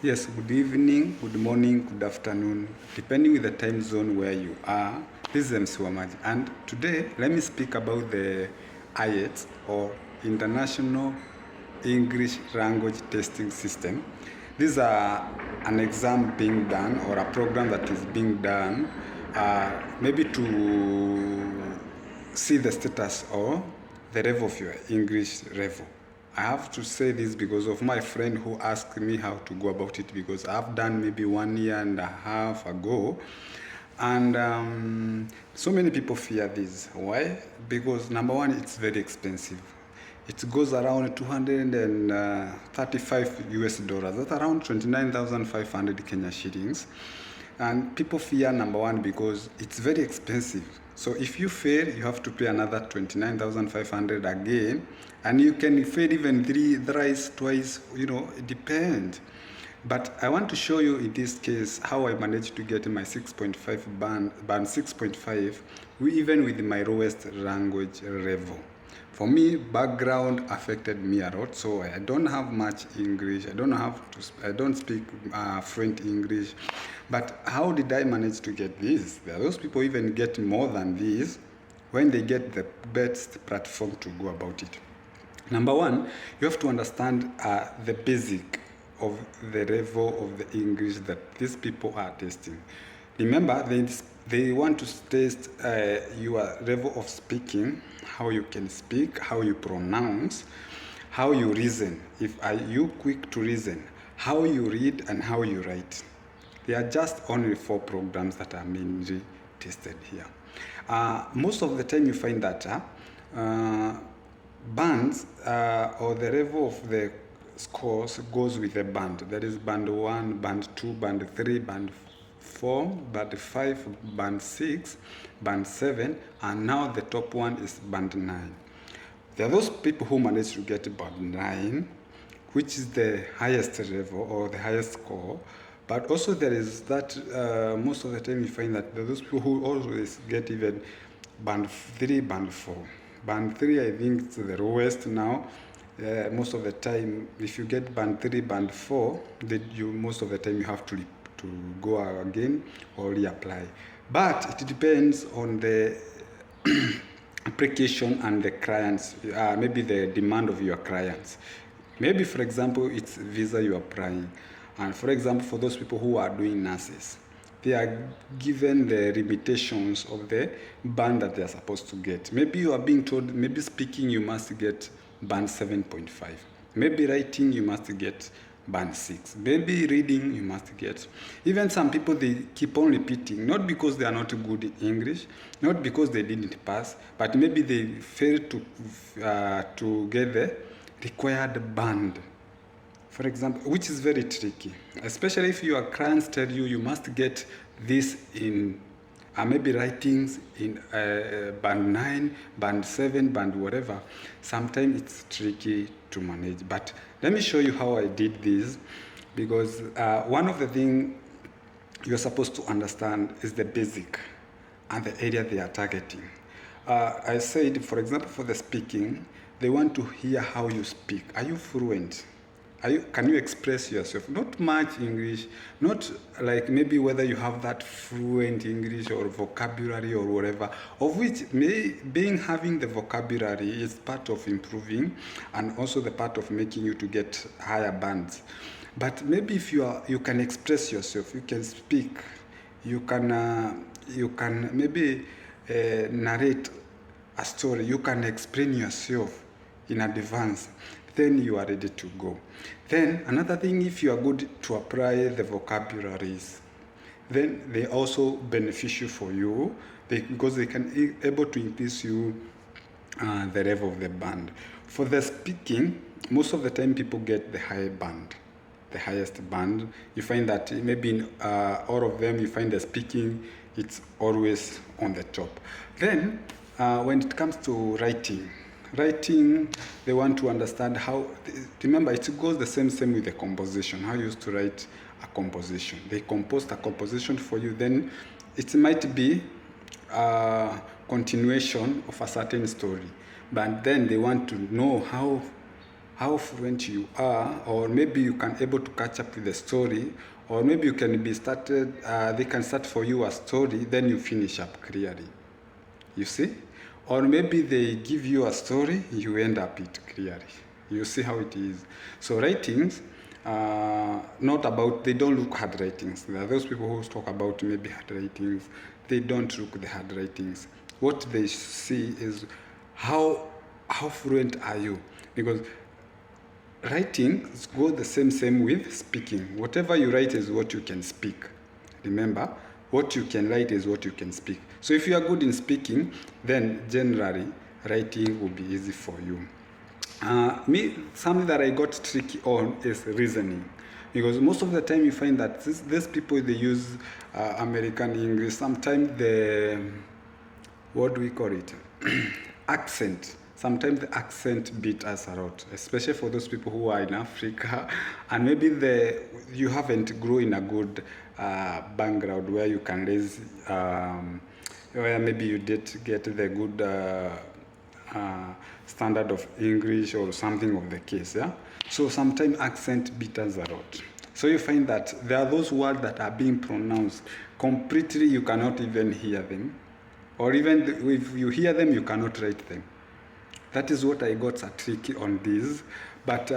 Yes, good evening, good morning, good afternoon, depending with the time zone where you are. This is MC Wamaji, and today let me speak about the Ielts or International English Language Testing System. These are an exam being done or a program that is being done maybe to see the status or the level of your English level. I have to say this because of my friend who asked me how to go about it, because I've done maybe 1.5 years ago. And so many people fear this. Why? Because number one, it's very expensive. It goes around 235 US dollars. That's around 29,500 Kenya shillings. And people fear number one because it's very expensive. So if you fail, you have to pay another 29,500 again, and you can fail even thrice, twice. It depends. But I want to show you in this case how I managed to get my 6.5 band 6.5, even with my lowest language level. For me, background affected me a lot, so I don't have much English. I don't speak fluent English. But how did I manage to get this? There are those people even get more than this when they get the best platform to go about it. Number one, you have to understand the basic of the level of the English that these people are testing. Remember, they want to test your level of speaking, how you can speak, how you pronounce, how you reason, are you quick to reason, how you read, and how you write. There are just only 4 programs that are mainly tested here. Most of the time you find that bands or the level of the scores goes with a band. There is band 1, band 2, band 3, band 4, band 5, band 6, band 7, and now the top one is band 9. There are those people who manage to get band 9, which is the highest level or the highest score. But also there is that most of the time you find that there are those people who always get even band 3, band 4. Band 3, I think, is the lowest now. Most of the time, if you get band 3, band 4, most of the time you have to go again or reapply. But it depends on the application and the clients, maybe the demand of your clients. Maybe, for example, it's visa you are applying. And for example, for those people who are doing nurses, they are given the limitations of the band that they are supposed to get. Maybe you are being told, maybe speaking you must get band 7.5. Maybe writing you must get band 6. Maybe reading you must get. Even some people, they keep on repeating, not because they are not good in English, not because they didn't pass, but maybe they failed to get the required band. For example, which is very tricky, especially if your clients tell you must get this in maybe writings in band 9, band 7, band whatever. Sometimes it's tricky to manage. But let me show you how I did this, because one of the things you're supposed to understand is the basic and the area they are targeting. I said, for example, for the speaking, they want to hear how you speak. Are you fluent? Can you express yourself? Not much English, not like maybe whether you have that fluent English or vocabulary or whatever, of which having the vocabulary is part of improving and also the part of making you to get higher bands. But maybe if you can express yourself, you can speak, you can maybe narrate a story, you can explain yourself in advance, then you are ready to go. Then another thing, if you are good to apply the vocabularies, then they also beneficial for you because they can able to increase you the level of the band. For the speaking, most of the time people get the high band, the highest band. You find that maybe in all of them, you find the speaking, it's always on the top. Then when it comes to writing, they want to understand how. Remember, it goes the same with the composition. How you used to write a composition. They composed a composition for you. Then it might be a continuation of a certain story, but then they want to know how how fluent you are, or maybe you can able to catch up with the story, or maybe you can be started, they can start for you a story, then you finish up clearly. You see? Or maybe they give you a story, you end up it clearly. You see how it is. So writings, not about, they don't look hard writings. There are those people who talk about maybe hard writings. They don't look the hard writings. What they see is how fluent are you? Because writing goes the same with speaking. Whatever you write is what you can speak. Remember, what you can write is what you can speak. So if you are good in speaking, then generally writing will be easy for you. Something that I got tricky on is reasoning, because most of the time you find that these people, they use American English. Sometimes what do we call it? Accent. Sometimes the accent beat us a lot, especially for those people who are in Africa, and maybe you haven't grown in a good background where you can raise, where maybe you did get the good standard of English or something of the case, yeah? So sometimes accent beat us a lot. So you find that there are those words that are being pronounced completely, you cannot even hear them, or even if you hear them, you cannot write them. That is what I got a tricky on this. But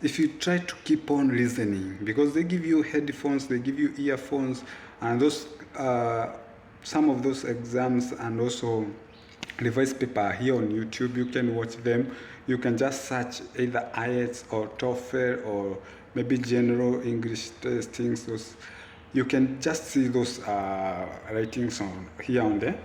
if you try to keep on listening, because they give you headphones, they give you earphones, and those some of those exams and also revised paper are here on YouTube. You can watch them. You can just search either Ielts or TOEFL or maybe general English testings. Those, you can just see those writings on here on there.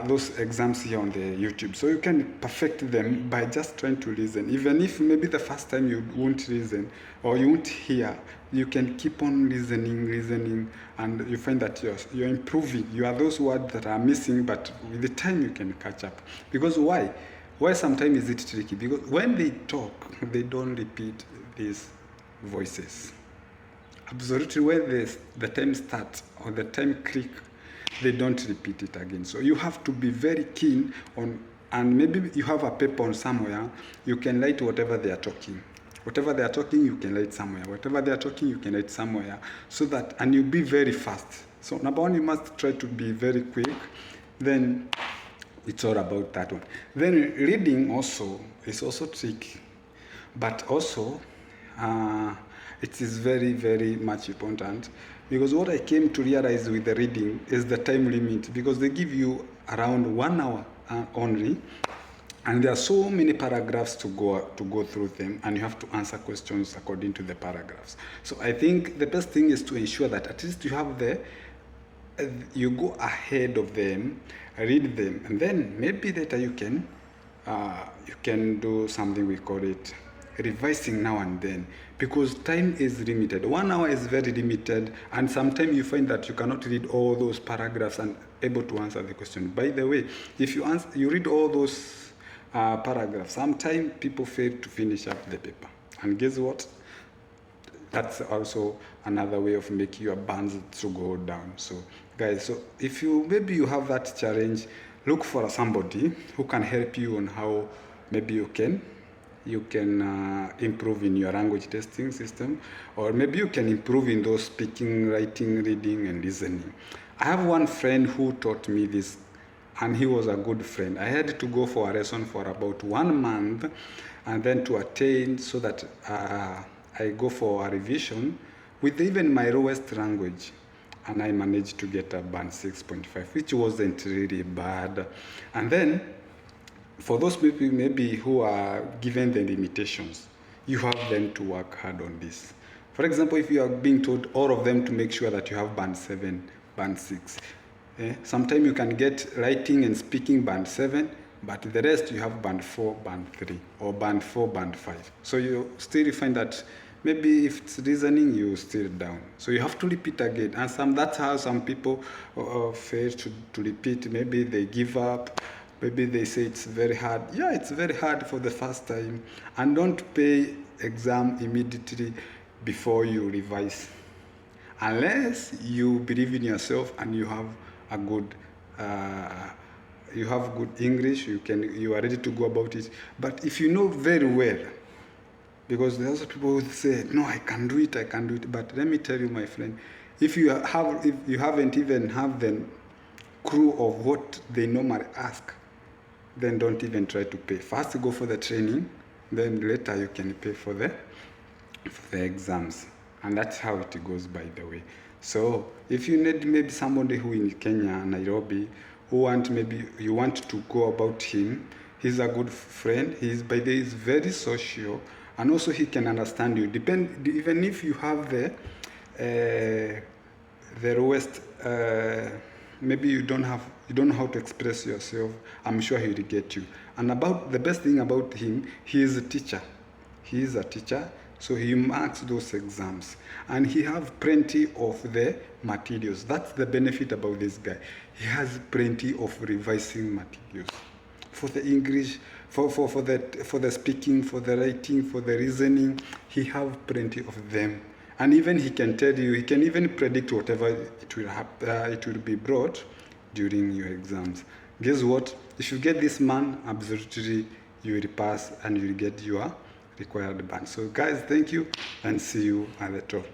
Those exams here on the YouTube. So you can perfect them by just trying to listen. Even if maybe the first time you won't listen or you won't hear, you can keep on listening, and you find that you're improving. You are those words that are missing, but with the time you can catch up. Because why? Why sometimes is it tricky? Because when they talk, they don't repeat these voices. Absolutely, when the time starts or the time click, they don't repeat it again. So you have to be very keen on, and maybe you have a paper on somewhere, you can write whatever they are talking. Whatever they are talking, you can write somewhere. Whatever they are talking, you can write somewhere. So that, and you'll be very fast. So number one, you must try to be very quick. Then it's all about that one. Then reading also is also tricky. But also, it is very, very much important, because what I came to realize with the reading is the time limit, because they give you around 1 hour only, and there are so many paragraphs to go through them, and you have to answer questions according to the paragraphs. So I think the best thing is to ensure that at least you have you go ahead of them, read them, and then maybe later you can do something, we call it revising now and then, because time is limited. 1 hour is very limited, and sometimes you find that you cannot read all those paragraphs and able to answer the question. By the way, if you read all those paragraphs, sometimes people fail to finish up the paper, and guess what? That's also another way of making your bands to go down. So guys, so if maybe you have that challenge, look for somebody who can help you on how maybe you can improve in your language testing system, or maybe you can improve in those speaking, writing, reading, and listening. I have one friend who taught me this, and he was a good friend. I had to go for a lesson for about 1 month, and then to attain, so that I go for a revision with even my lowest language, and I managed to get a band 6.5, which wasn't really bad. And then for those people maybe who are given the limitations, you have them to work hard on this. For example, if you are being told all of them to make sure that you have band 7, band 6, sometimes you can get writing and speaking band 7, but the rest you have band 4, band 3, or band 4, band 5. So you still find that maybe if it's reasoning, you're still down. So you have to repeat again. And that's how some people fail to repeat. Maybe they give up. Maybe they say it's very hard. Yeah, it's very hard for the first time. And don't pay exam immediately before you revise, unless you believe in yourself and you have a good you have good English, you are ready to go about it. But if you know very well, because there are also people who say, no, I can do it, I can do it. But let me tell you, my friend, if you haven't even have the clue of what they normally ask, then don't even try to pay. First go for the training, then later you can pay for the exams. And that's how it goes, by the way. So if you need maybe somebody who in Kenya, Nairobi, maybe you want to go about him, he's a good friend. He's very social, and also he can understand you. Even if you have the lowest, maybe you don't know how to express yourself, I'm sure he will get you. And about the best thing about him, he is a teacher. He is a teacher, so he marks those exams, and he have plenty of the materials. That's the benefit about this guy. He has plenty of revising materials for the English, for the speaking, for the writing, for the reasoning. He have plenty of them, and even he can tell you. He can even predict whatever it will be brought during your exams. Guess what? If you get this man, absolutely you will pass and you will get your required band. So guys, thank you, and see you at the top.